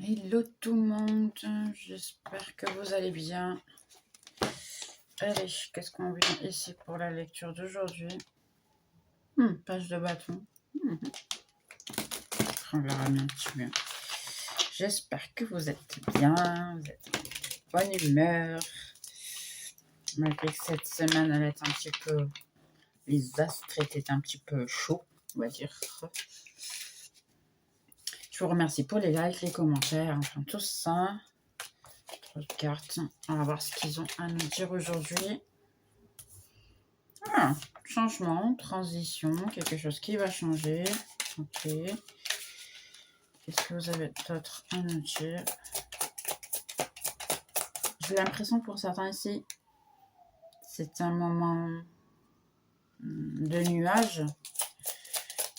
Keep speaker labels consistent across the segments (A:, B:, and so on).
A: Hello tout le monde, j'espère que vous allez bien. Allez, qu'est-ce qu'on vient ici pour la lecture d'aujourd'hui? Page de bâton. On verra bien un petit peu. J'espère que vous êtes bien, vous êtes en bonne humeur. Malgré que cette semaine, elle est un petit peu... Les astres étaient un petit peu chauds, on va dire. Je vous remercie pour les likes, les commentaires, enfin tout ça. Cartes. On va voir ce qu'ils ont à nous dire aujourd'hui. Changement, transition, quelque chose qui va changer. Ok. Qu'est-ce que vous avez d'autre à nous dire? J'ai l'impression pour certains ici, c'est un moment de nuage,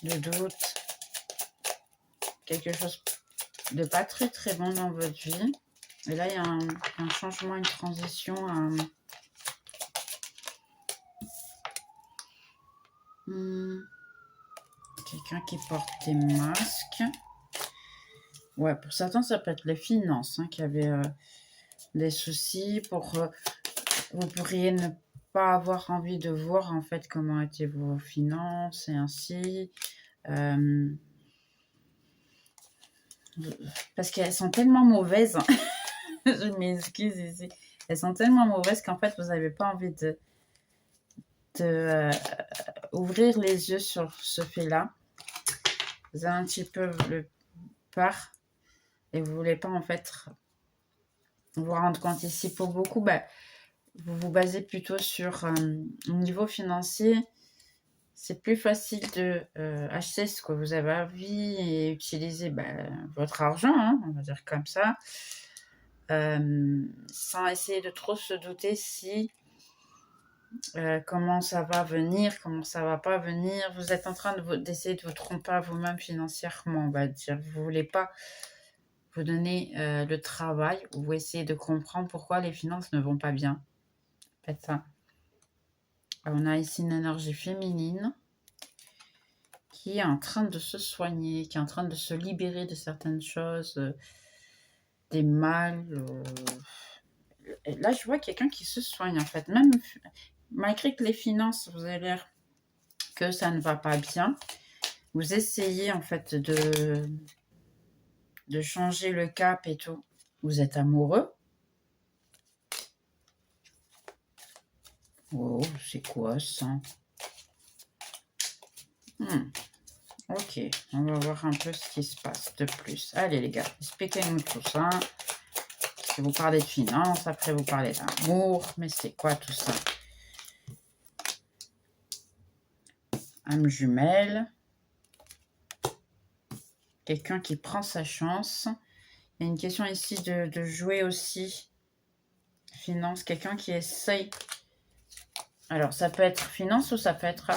A: de doute, quelque chose de pas très très bon dans votre vie. Et là, il y a un changement, une transition. Quelqu'un qui porte des masques. Ouais, pour certains, ça peut être les finances qui avaient des soucis. Vous pourriez ne pas avoir envie de voir en fait comment étaient vos finances et ainsi. Parce qu'elles sont tellement mauvaises. Je m'excuse ici. Elles sont tellement mauvaises qu'en fait, vous n'avez pas envie de ouvrir les yeux sur ce fait-là. Vous avez un petit peu le peur et vous voulez pas en fait vous rendre compte ici. Pour beaucoup, vous vous basez plutôt sur un niveau financier. C'est plus facile de acheter ce que vous avez envie et utiliser votre argent, on va dire comme ça, sans essayer de trop se douter si comment ça va venir, comment ça va pas venir. Vous êtes en train d'essayer de vous tromper à vous-même financièrement, on va dire. Vous voulez pas vous donner le travail, vous essayez de comprendre pourquoi les finances ne vont pas bien. Faites ça. On a ici une énergie féminine qui est en train de se soigner, qui est en train de se libérer de certaines choses, des mal. Là, je vois quelqu'un qui se soigne, en fait. Même malgré que les finances, vous avez l'air que ça ne va pas bien, vous essayez, en fait, de changer le cap et tout. Vous êtes amoureux. Oh, c'est quoi ça? Ok, on va voir un peu ce qui se passe de plus. Allez les gars, expliquez-nous tout ça. Vous parlez de finances, après vous parlez d'amour, mais c'est quoi tout ça? Âme jumelle. Quelqu'un qui prend sa chance. Il y a une question ici de jouer aussi. Finance, quelqu'un qui essaye. Alors, ça peut être finance ou ça peut être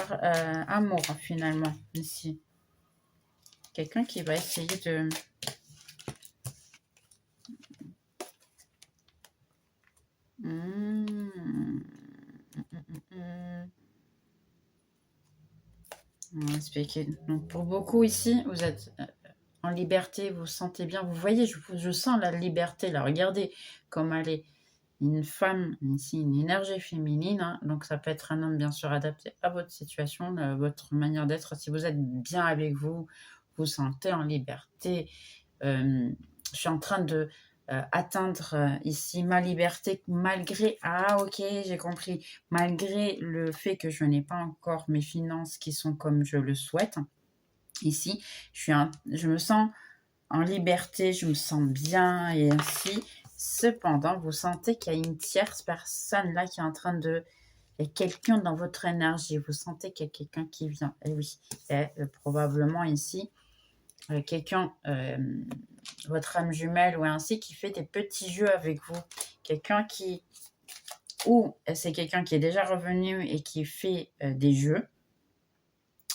A: amour, finalement, ici. Quelqu'un qui va essayer de... On va expliquer. Donc, pour beaucoup ici, vous êtes en liberté, vous vous sentez bien. Vous voyez, je sens la liberté, là. Regardez comme elle est. Une femme, ici, une énergie féminine. Donc, ça peut être un homme, bien sûr, adapté à votre situation, votre manière d'être. Si vous êtes bien avec vous, vous sentez en liberté. Je suis en train de atteindre ici ma liberté malgré... Ah, ok, j'ai compris. Malgré le fait que je n'ai pas encore mes finances qui sont comme je le souhaite. Ici, je me sens en liberté, je me sens bien et ainsi. Cependant, vous sentez qu'il y a une tierce personne là qui est en train de... Il y a quelqu'un dans votre énergie. Vous sentez qu'il y a quelqu'un qui vient. Et oui, probablement ici, quelqu'un, votre âme jumelle ou ainsi, qui fait des petits jeux avec vous. Quelqu'un qui... Ou c'est quelqu'un qui est déjà revenu et qui fait des jeux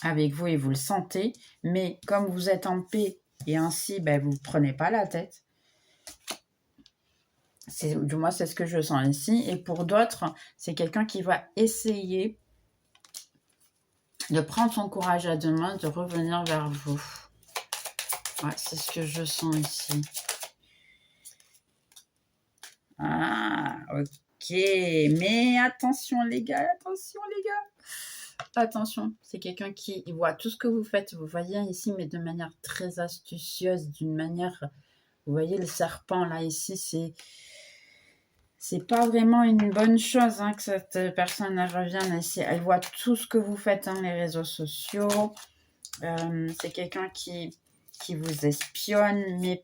A: avec vous et vous le sentez. Mais comme vous êtes en paix et ainsi, vous ne prenez pas la tête. Du moins, c'est ce que je sens ici. Et pour d'autres, c'est quelqu'un qui va essayer de prendre son courage à deux mains, de revenir vers vous. Ouais, c'est ce que je sens ici. Ah, ok. Mais attention les gars, attention les gars. Attention, c'est quelqu'un qui il voit tout ce que vous faites. Vous voyez ici, mais de manière très astucieuse, d'une manière... Vous voyez le serpent là, ici, c'est pas vraiment une bonne chose hein, que cette personne elle revienne ici. Elle voit tout ce que vous faites dans les réseaux sociaux. C'est quelqu'un qui vous espionne, mais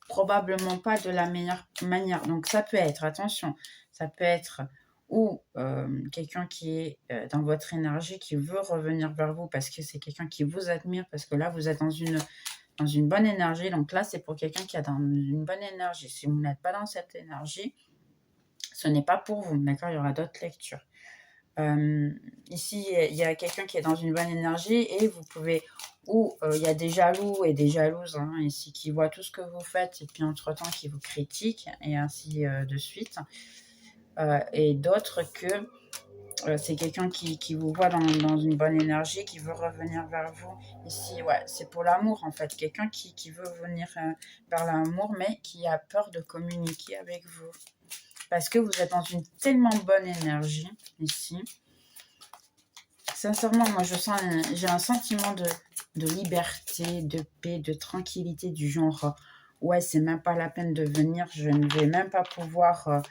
A: probablement pas de la meilleure manière. Donc ça peut être, attention, ça peut être ou quelqu'un qui est dans votre énergie, qui veut revenir vers vous parce que c'est quelqu'un qui vous admire, parce que là, vous êtes dans une bonne énergie. Donc là, c'est pour quelqu'un qui est dans une bonne énergie. Si vous n'êtes pas dans cette énergie, ce n'est pas pour vous, d'accord? Il y aura d'autres lectures. Ici, il y a quelqu'un qui est dans une bonne énergie et vous pouvez... Ou il y a des jaloux et des jalouses hein, ici qui voient tout ce que vous faites et puis entre-temps qui vous critiquent et ainsi de suite. Et d'autres que c'est quelqu'un qui vous voit dans une bonne énergie, qui veut revenir vers vous. Ici, ouais, c'est pour l'amour en fait. Quelqu'un qui veut venir vers l'amour mais qui a peur de communiquer avec vous. Parce que vous êtes dans une tellement bonne énergie ici. Sincèrement, moi, j'ai un sentiment de liberté, de paix, de tranquillité du genre, ouais, c'est même pas la peine de venir, je ne vais même pas pouvoir,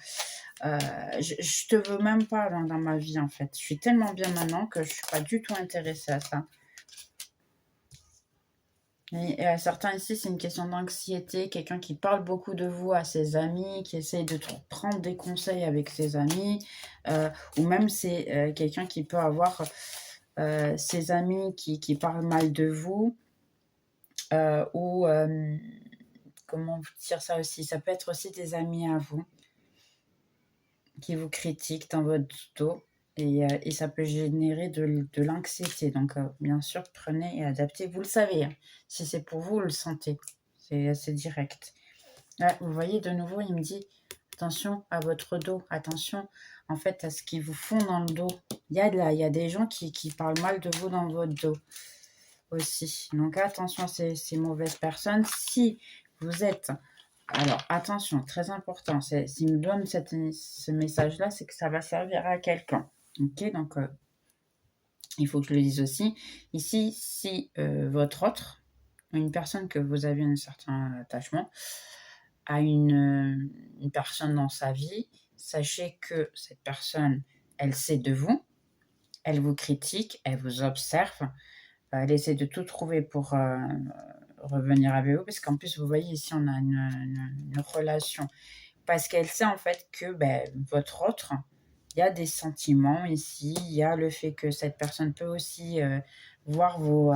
A: je te veux même pas dans ma vie, en fait. Je suis tellement bien maintenant que je suis pas du tout intéressée à ça. Et à certains ici, c'est une question d'anxiété, quelqu'un qui parle beaucoup de vous à ses amis, qui essaye de prendre des conseils avec ses amis, ou même c'est quelqu'un qui peut avoir ses amis qui parlent mal de vous, ou comment vous dire ça aussi, ça peut être aussi des amis à vous qui vous critiquent dans votre dos. Et ça peut générer de l'anxiété. Donc, bien sûr, prenez et adaptez. Vous le savez, hein. Si c'est pour vous, vous le sentez. C'est direct. Là, vous voyez, de nouveau, il me dit, attention à votre dos. Attention, en fait, à ce qu'ils vous font dans le dos. Il y a des gens qui parlent mal de vous dans votre dos aussi. Donc, attention à ces mauvaises personnes. Si vous êtes... Alors, attention, très important. S'il me donne ce message-là, c'est que ça va servir à quelqu'un. Ok, donc il faut que je le dise aussi. Ici, si votre autre, une personne que vous avez un certain attachement, a une personne dans sa vie, sachez que cette personne, elle sait de vous, elle vous critique, elle vous observe, elle essaie de tout trouver pour revenir avec vous, parce qu'en plus, vous voyez ici, on a une relation, parce qu'elle sait en fait que votre autre, il y a des sentiments ici, il y a le fait que cette personne peut aussi voir vos...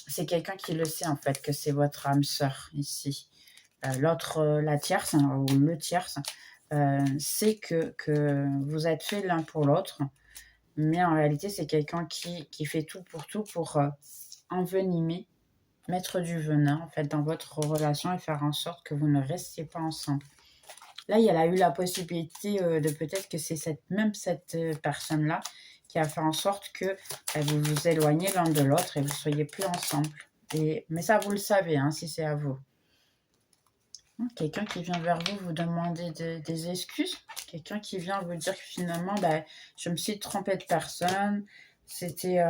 A: c'est quelqu'un qui le sait en fait, que c'est votre âme sœur ici. L'autre, la tierce, hein, ou le tierce, sait que vous êtes faits l'un pour l'autre, mais en réalité, c'est quelqu'un qui fait tout pour envenimer, mettre du venin en fait dans votre relation et faire en sorte que vous ne restiez pas ensemble. Là, il a eu la possibilité de peut-être que c'est cette personne-là qui a fait en sorte que vous vous éloignez l'un de l'autre et vous ne soyez plus ensemble. Mais ça, vous le savez, hein, si c'est à vous. Quelqu'un qui vient vers vous, vous demander des excuses. Quelqu'un qui vient vous dire que finalement, je me suis trompée de personne. C'était,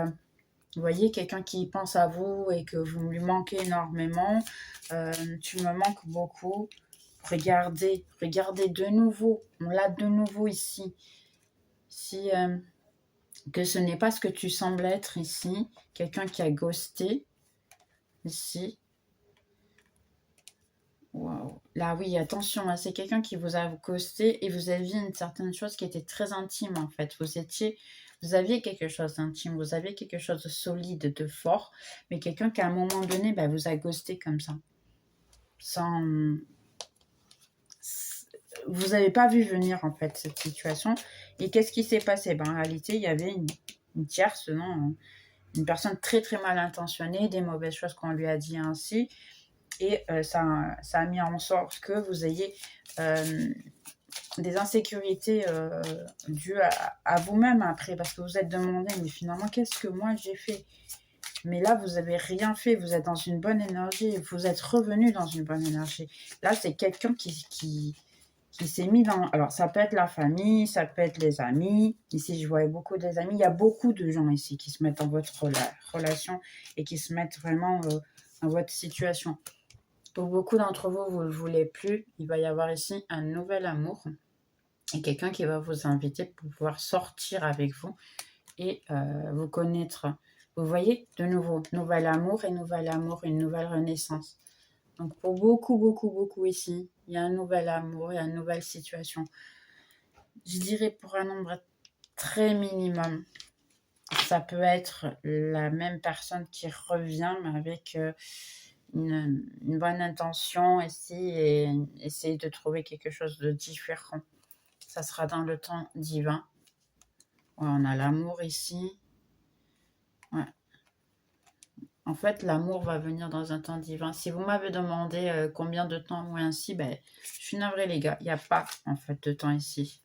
A: vous voyez, quelqu'un qui pense à vous et que vous lui manquez énormément. Tu me manques beaucoup. Regardez de nouveau. On l'a de nouveau ici. Que ce n'est pas ce que tu sembles être ici. Quelqu'un qui a ghosté ici. Wow. Là, oui, attention, hein, c'est quelqu'un qui vous a ghosté et vous aviez une certaine chose qui était très intime, en fait. Vous aviez quelque chose d'intime, vous aviez quelque chose de solide, de fort, mais quelqu'un qui, à un moment donné, vous a ghosté comme ça. Vous n'avez pas vu venir, en fait, cette situation. Et qu'est-ce qui s'est passé? En réalité, il y avait une tierce, non, une personne très, très mal intentionnée, des mauvaises choses qu'on lui a dit ainsi. Et ça a mis en sorte que vous ayez des insécurités dues à vous-même après, parce que vous êtes demandé, mais finalement, qu'est-ce que moi j'ai fait? Mais là, vous avez rien fait. Vous êtes dans une bonne énergie. Vous êtes revenu dans une bonne énergie. Là, c'est quelqu'un qui s'est mis dans... Alors, ça peut être la famille, ça peut être les amis. Ici, je voyais beaucoup des amis. Il y a beaucoup de gens ici qui se mettent dans votre relation et qui se mettent vraiment dans votre situation. Pour beaucoup d'entre vous, vous ne le voulez plus. Il va y avoir ici un nouvel amour et quelqu'un qui va vous inviter pour pouvoir sortir avec vous et vous connaître. Vous voyez, de nouveau, nouvel amour, une nouvelle renaissance. Donc, pour beaucoup ici, il y a un nouvel amour, il y a une nouvelle situation. Je dirais pour un nombre très minimum, ça peut être la même personne qui revient, mais avec une bonne intention ici et essayer de trouver quelque chose de différent. Ça sera dans le temps divin. Ouais, on a l'amour ici. Ouais. En fait, l'amour va venir dans un temps divin. Si vous m'avez demandé combien de temps ou ainsi, ben, je suis navrée les gars. Il n'y a pas en fait de temps ici.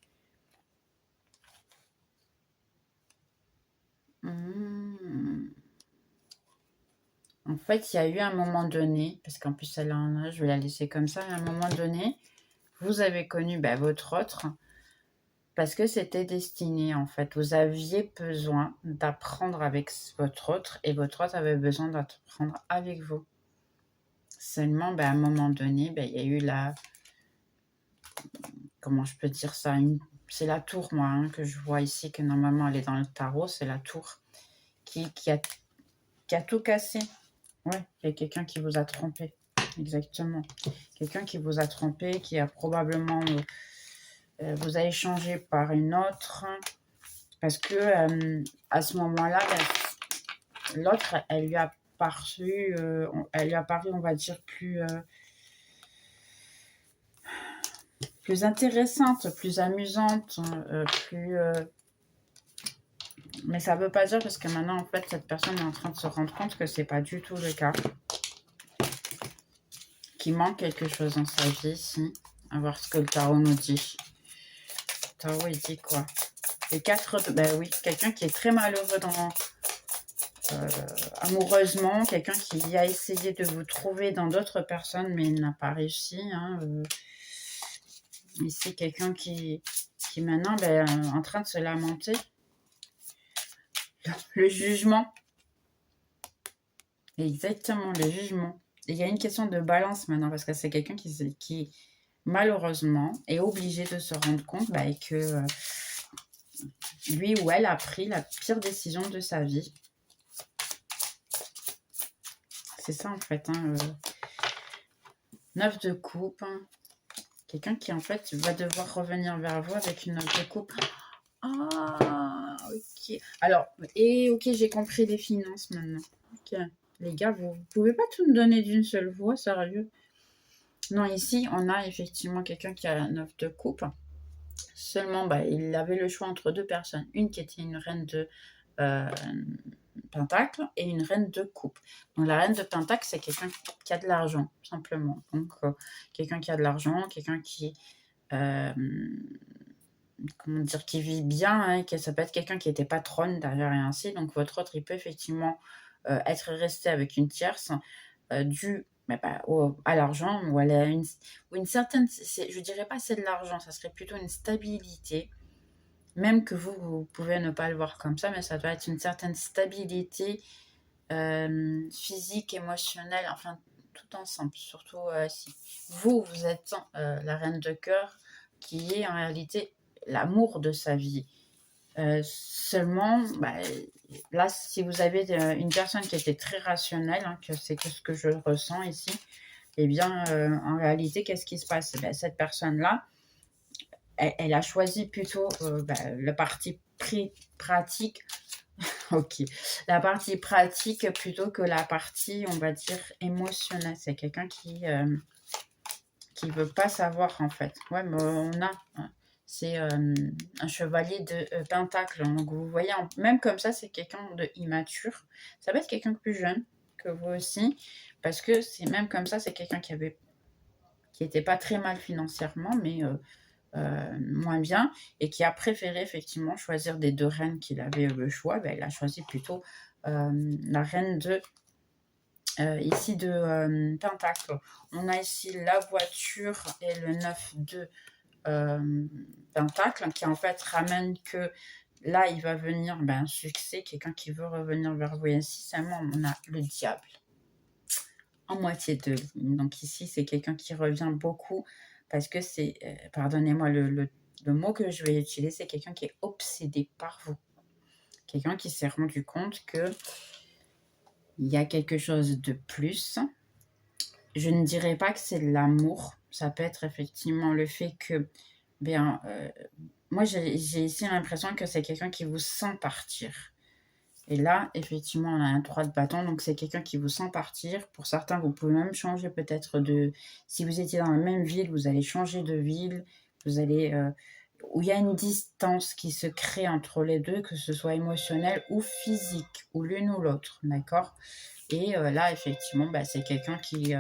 A: En fait, il y a eu un moment donné, parce qu'en plus elle en a, je vais la laisser comme ça, à un moment donné, vous avez connu votre autre, parce que c'était destiné en fait. Vous aviez besoin d'apprendre avec votre autre, et votre autre avait besoin d'apprendre avec vous. Seulement, à un moment donné, il y a eu la... Comment je peux dire ça, c'est la tour, moi, que je vois ici, que normalement elle est dans le tarot, c'est la tour qui a tout cassé. Ouais, il y a quelqu'un qui vous a trompé. Exactement. Quelqu'un qui vous a trompé, qui a probablement... vous a échangé par une autre. Parce que à ce moment-là, l'autre, elle lui a paru, on va dire, plus intéressante, plus amusante, mais ça ne veut pas dire parce que maintenant, en fait, cette personne est en train de se rendre compte que c'est pas du tout le cas. Qu'il manque quelque chose dans sa vie ici. À voir ce que le tarot nous dit. Le tarot, il dit quoi? Les 4... Ben oui, quelqu'un qui est très malheureux amoureusement. Quelqu'un qui a essayé de vous trouver dans d'autres personnes, mais il n'a pas réussi. Ici, quelqu'un qui maintenant est en train de se lamenter. Le jugement. Exactement, le jugement. Il y a une question de balance maintenant, parce que c'est quelqu'un qui, malheureusement, est obligé de se rendre compte que lui ou elle a pris la pire décision de sa vie. C'est ça, en fait. 9 de coupe. Quelqu'un qui, en fait, va devoir revenir vers vous avec une 9 de coupe. Ah, ok. Alors, ok, j'ai compris les finances maintenant. Ok. Les gars, vous ne pouvez pas tout me donner d'une seule voix, sérieux? Non, ici, on a effectivement quelqu'un qui a 9 de coupe. Seulement, il avait le choix entre deux personnes. Une qui était une reine de pentacle et une reine de coupe. Donc, la reine de pentacle, c'est quelqu'un qui a de l'argent, simplement. Donc, quelqu'un qui a de l'argent, quelqu'un qui... comment dire, qui vit bien, ça peut être quelqu'un qui était patronne derrière et ainsi. Donc, votre autre, il peut effectivement être resté avec une tierce due à l'argent, ou elle a une certaine, je dirais pas c'est de l'argent, ça serait plutôt une stabilité, même que vous pouvez ne pas le voir comme ça, mais ça doit être une certaine stabilité physique, émotionnelle, enfin tout ensemble, surtout si vous êtes la reine de cœur, qui est en réalité l'amour de sa vie. Seulement, là, si vous avez une personne qui était très rationnelle, que c'est ce que je ressens ici, eh bien, en réalité, qu'est-ce qui se passe? Cette personne-là, elle a choisi plutôt la partie pratique. Ok, la partie pratique plutôt que la partie, on va dire, émotionnelle. C'est quelqu'un qui veut pas savoir, en fait. Ouais, mais on a... C'est un chevalier de pentacle. Donc, vous voyez, même comme ça, c'est quelqu'un de immature. Ça peut être quelqu'un de plus jeune que vous aussi. Parce que c'est même comme ça, c'est quelqu'un qui était pas très mal financièrement, mais moins bien. Et qui a préféré effectivement choisir des deux reines qu'il avait le choix. Il a choisi plutôt la reine de ici de Pentacle. On a ici la voiture et le 9 de Pentacle qui en fait ramène que là il va venir un succès, quelqu'un qui veut revenir vers vous. Et ici seulement on a le diable en moitié de ligne. Donc ici c'est quelqu'un qui revient beaucoup parce que c'est, pardonnez-moi le mot que je vais utiliser, c'est quelqu'un qui est obsédé par vous. Quelqu'un qui s'est rendu compte que il y a quelque chose de plus. Je ne dirais pas que c'est de l'amour. Ça peut être effectivement le fait que, moi j'ai ici l'impression que c'est quelqu'un qui vous sent partir. Et là, effectivement, on a un 3 de bâton, donc c'est quelqu'un qui vous sent partir. Pour certains, vous pouvez même changer peut-être de... Si vous étiez dans la même ville, vous allez changer de ville, vous allez... où il y a une distance qui se crée entre les deux, que ce soit émotionnel ou physique, ou l'une ou l'autre, d'accord? Et là, effectivement, c'est quelqu'un qui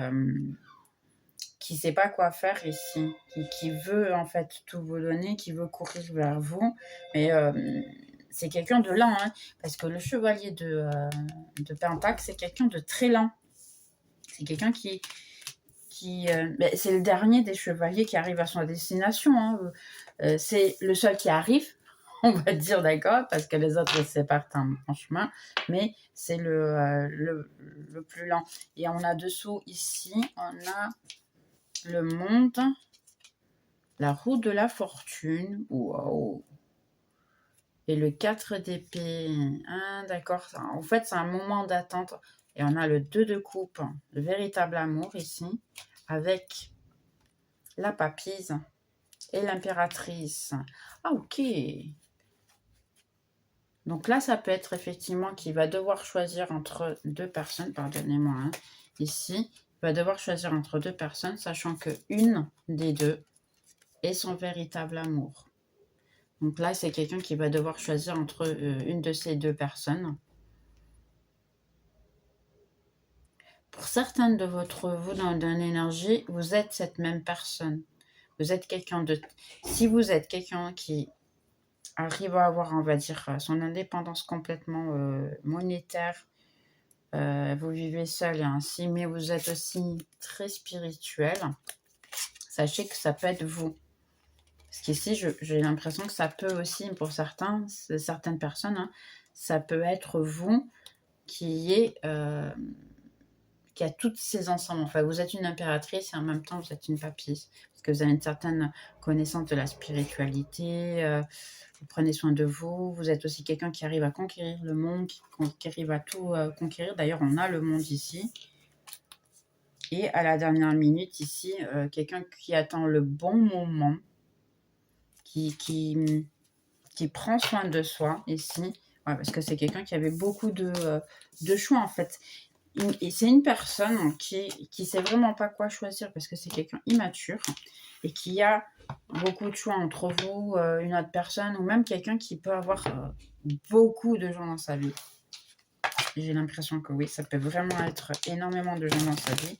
A: sait pas quoi faire ici, qui veut en fait tout vous donner, qui veut courir vers vous, mais c'est quelqu'un de lent, hein, parce que le chevalier de Pentacle, c'est quelqu'un de très lent. C'est quelqu'un qui c'est le dernier des chevaliers qui arrive à son destination. Hein. C'est le seul qui arrive, on va dire, d'accord, parce que les autres se partent en chemin, mais c'est le plus lent. Et on a dessous ici, on a le monde, la roue de la fortune, wow. Et le 4 d'épée, ah, d'accord, en fait c'est un moment d'attente. Et on a le 2 de coupe, le véritable amour ici, avec la papise et l'impératrice. Ah, ok. Donc là, ça peut être effectivement qu'il va devoir choisir entre deux personnes, pardonnez-moi, hein, ici, il va devoir choisir entre deux personnes, sachant que une des deux est son véritable amour. Donc là, c'est quelqu'un qui va devoir choisir entre une de ces deux personnes. Pour certaines de vous, dans l'énergie, vous êtes cette même personne. Vous êtes quelqu'un de... Si vous êtes quelqu'un qui arrive à avoir, on va dire, son indépendance complètement monétaire, vous vivez seul et ainsi, mais vous êtes aussi très spirituel, sachez que ça peut être vous. Parce qu'ici, j'ai l'impression que ça peut aussi, pour certaines personnes, hein, ça peut être vous qui a toutes ces ensembles. Enfin, vous êtes une impératrice et en même temps, vous êtes une papisse. Parce que vous avez une certaine connaissance de la spiritualité, vous prenez soin de vous. Vous êtes aussi quelqu'un qui arrive à conquérir le monde, qui arrive à tout conquérir. D'ailleurs, on a le monde ici. Et à la dernière minute, ici, quelqu'un qui attend le bon moment, qui prend soin de soi, ici. Ouais, parce que c'est quelqu'un qui avait beaucoup de choix, en fait. Et c'est une personne qui sait vraiment pas quoi choisir parce que c'est quelqu'un immature et qui a beaucoup de choix entre vous, une autre personne ou même quelqu'un qui peut avoir beaucoup de gens dans sa vie. J'ai l'impression que oui, ça peut vraiment être énormément de gens dans sa vie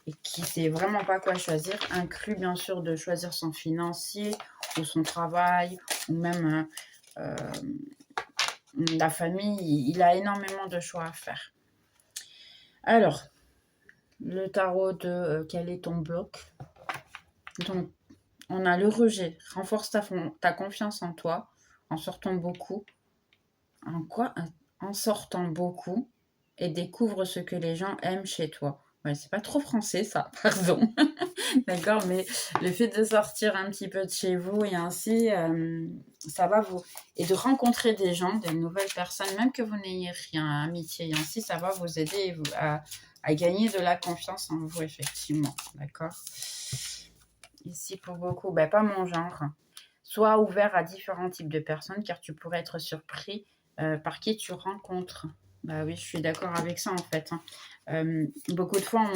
A: et qui sait vraiment pas quoi choisir, inclus bien sûr de choisir son financier ou son travail ou même la famille. Il a énormément de choix à faire. Alors, le tarot de quel est ton bloc? Donc, on a le rejet. Renforce ta confiance en toi en sortant beaucoup. En quoi? En sortant beaucoup et découvre ce que les gens aiment chez toi. Ouais, c'est pas trop français ça, pardon. D'accord, mais le fait de sortir un petit peu de chez vous et ainsi, ça va vous... Et de rencontrer des gens, des nouvelles personnes, même que vous n'ayez rien, amitié et ainsi, ça va vous aider à gagner de la confiance en vous, effectivement. D'accord. Ici, pour beaucoup, pas mon genre. Sois ouvert à différents types de personnes, car tu pourrais être surpris par qui tu rencontres. Bah oui, je suis d'accord avec ça, en fait. Hein. Beaucoup de fois,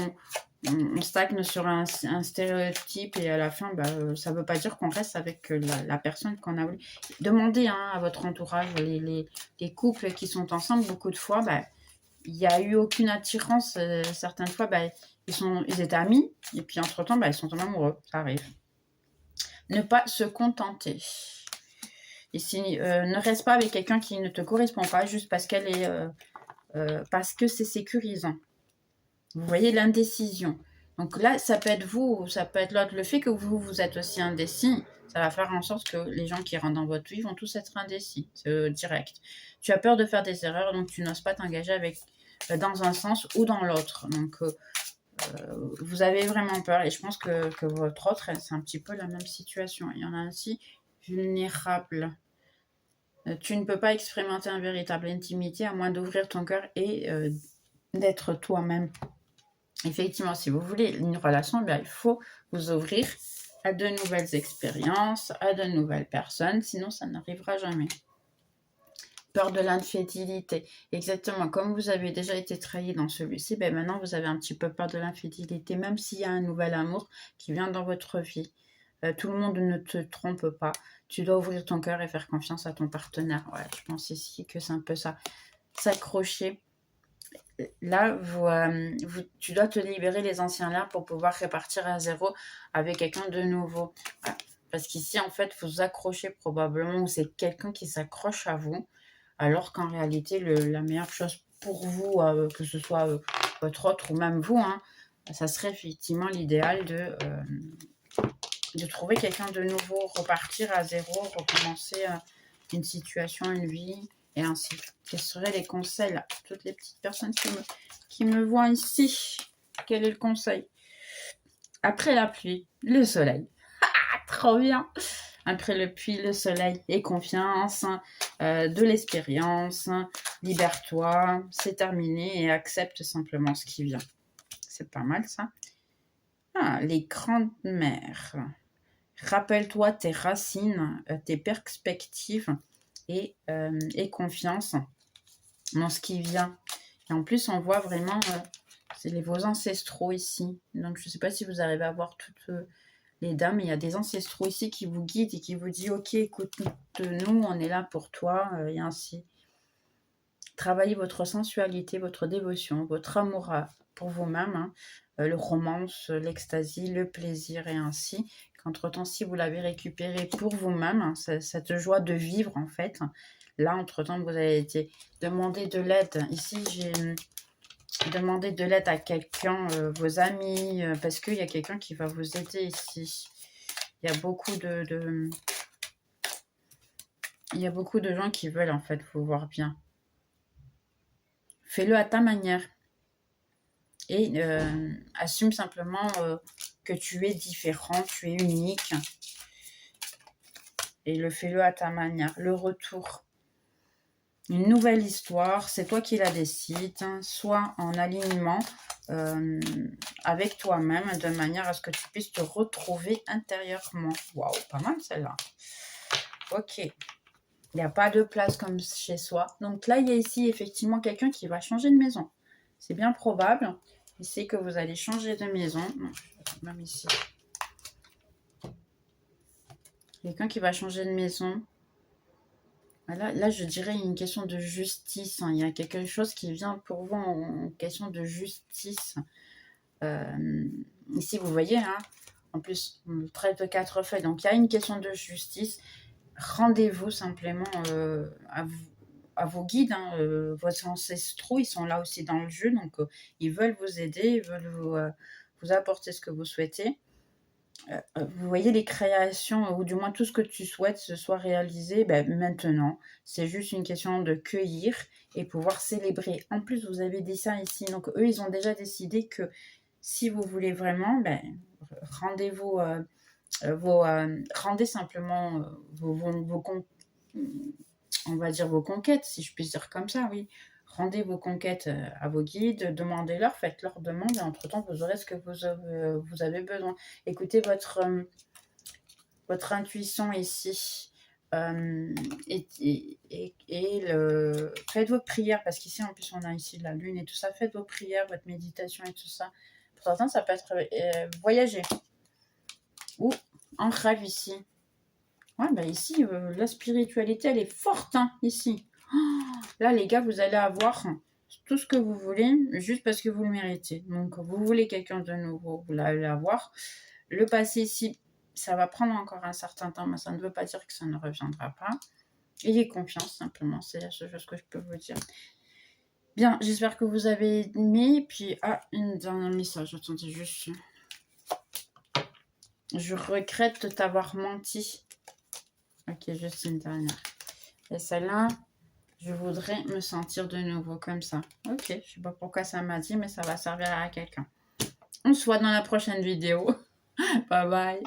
A: on stagne sur un stéréotype et à la fin, ça ne veut pas dire qu'on reste avec la personne qu'on a voulu. Demandez à votre entourage, les couples qui sont ensemble, beaucoup de fois, il n'y a eu aucune attirance. Certaines fois, ils étaient amis et puis entre-temps, ils sont tombés amoureux. Ça arrive. Ne pas se contenter. Ici, ne reste pas avec quelqu'un qui ne te correspond pas juste parce qu'elle est parce que c'est sécurisant. Vous voyez l'indécision. Donc là, ça peut être vous, ou ça peut être l'autre. Le fait que vous êtes aussi indécis, ça va faire en sorte que les gens qui rentrent dans votre vie vont tous être indécis. C'est direct. Tu as peur de faire des erreurs, donc tu n'oses pas t'engager avec dans un sens ou dans l'autre. Donc, vous avez vraiment peur. Et je pense que votre autre, c'est un petit peu la même situation. Il y en a aussi vulnérable. Tu ne peux pas expérimenter une véritable intimité à moins d'ouvrir ton cœur et d'être toi-même. Effectivement, si vous voulez une relation, bien, il faut vous ouvrir à de nouvelles expériences, à de nouvelles personnes, sinon ça n'arrivera jamais. Peur de l'infidélité. Exactement, comme vous avez déjà été trahi dans celui-ci, ben maintenant vous avez un petit peu peur de l'infidélité, même s'il y a un nouvel amour qui vient dans votre vie. Tout le monde ne te trompe pas. Tu dois ouvrir ton cœur et faire confiance à ton partenaire. Ouais, je pense ici que c'est un peu ça. S'accrocher. Là, tu dois te libérer les anciens liens pour pouvoir repartir à zéro avec quelqu'un de nouveau. Ouais. Parce qu'ici, en fait, vous accrochez probablement, ou c'est quelqu'un qui s'accroche à vous, alors qu'en réalité, la meilleure chose pour vous, que ce soit votre autre ou même vous, hein, ça serait effectivement l'idéal de trouver quelqu'un de nouveau, repartir à zéro, recommencer une situation, une vie, et ainsi. Quels seraient les conseils là, pour toutes les petites personnes qui me voient ici? Quel est le conseil? Après la pluie, le soleil. Ah, trop bien! Après le pluie, le soleil et confiance, de l'expérience, libère-toi, c'est terminé et accepte simplement ce qui vient. C'est pas mal ça. Ah, les grandes mères. Rappelle-toi tes racines, tes perspectives et confiance dans ce qui vient. Et en plus, on voit vraiment, c'est vos ancestraux ici. Donc, je ne sais pas si vous arrivez à voir toutes les dames, mais il y a des ancestraux ici qui vous guident et qui vous disent, ok, écoute-nous, on est là pour toi, et ainsi. Travaillez votre sensualité, votre dévotion, votre amour pour vous-même, hein, le romance, l'extasie, le plaisir et ainsi. Qu'entre-temps, si vous l'avez récupéré pour vous-même, hein, cette joie de vivre en fait, là, entre-temps, vous avez été demander de l'aide. Ici, j'ai demandé de l'aide à quelqu'un, vos amis, parce qu'il y a quelqu'un qui va vous aider ici. Il y a beaucoup il y a beaucoup de gens qui veulent en fait vous voir bien. Fais-le à ta manière. Et assume simplement que tu es différent, tu es unique. Et fais-le à ta manière. Le retour. Une nouvelle histoire, c'est toi qui la décides. Hein, sois en alignement avec toi-même de manière à ce que tu puisses te retrouver intérieurement. Waouh, pas mal celle-là. Ok. Il n'y a pas de place comme chez soi. Donc là, il y a ici effectivement quelqu'un qui va changer de maison. C'est bien probable. Ici que vous allez changer de maison. Non, même ici. Quelqu'un qui va changer de maison. Là, je dirais une question de justice. Hein. Il y a quelque chose qui vient pour vous en question de justice. Ici, vous voyez, hein, en plus, on traite de 4 feuilles. Donc, il y a une question de justice. Rendez-vous simplement à vos guides. Hein, vos ancestraux, ils sont là aussi dans le jeu. Donc, ils veulent vous aider, ils veulent vous apporter ce que vous souhaitez. Vous voyez les créations, ou du moins tout ce que tu souhaites se soit réalisé maintenant. C'est juste une question de cueillir et pouvoir célébrer. En plus, vous avez dit ça ici. Donc, eux, ils ont déjà décidé que si vous voulez vraiment, rendez-vous, rendez simplement on va dire vos conquêtes, si je puis dire comme ça, oui. Rendez vos conquêtes à vos guides, demandez-leur, faites leur demande et entre-temps, vous aurez ce que vous avez besoin. Écoutez votre intuition ici. Faites vos prières, parce qu'ici, en plus, on a ici la lune et tout ça. Faites vos prières, votre méditation et tout ça. Pour certains, ça peut être voyager ou en rêve ici. Ouais, ici, la spiritualité, elle est forte, hein, ici. Là, les gars, vous allez avoir tout ce que vous voulez, juste parce que vous le méritez. Donc, vous voulez quelqu'un de nouveau, vous l'allez avoir. Le passé ici, ça va prendre encore un certain temps, mais ça ne veut pas dire que ça ne reviendra pas. Ayez confiance, simplement. C'est la seule chose que je peux vous dire. Bien, j'espère que vous avez aimé. Puis, une dernière message. Attendez, juste. Je regrette de t'avoir menti. Ok, juste une dernière. Et celle-là, je voudrais me sentir de nouveau comme ça. Ok, je sais pas pourquoi ça m'a dit, mais ça va servir à quelqu'un. On se voit dans la prochaine vidéo. Bye bye.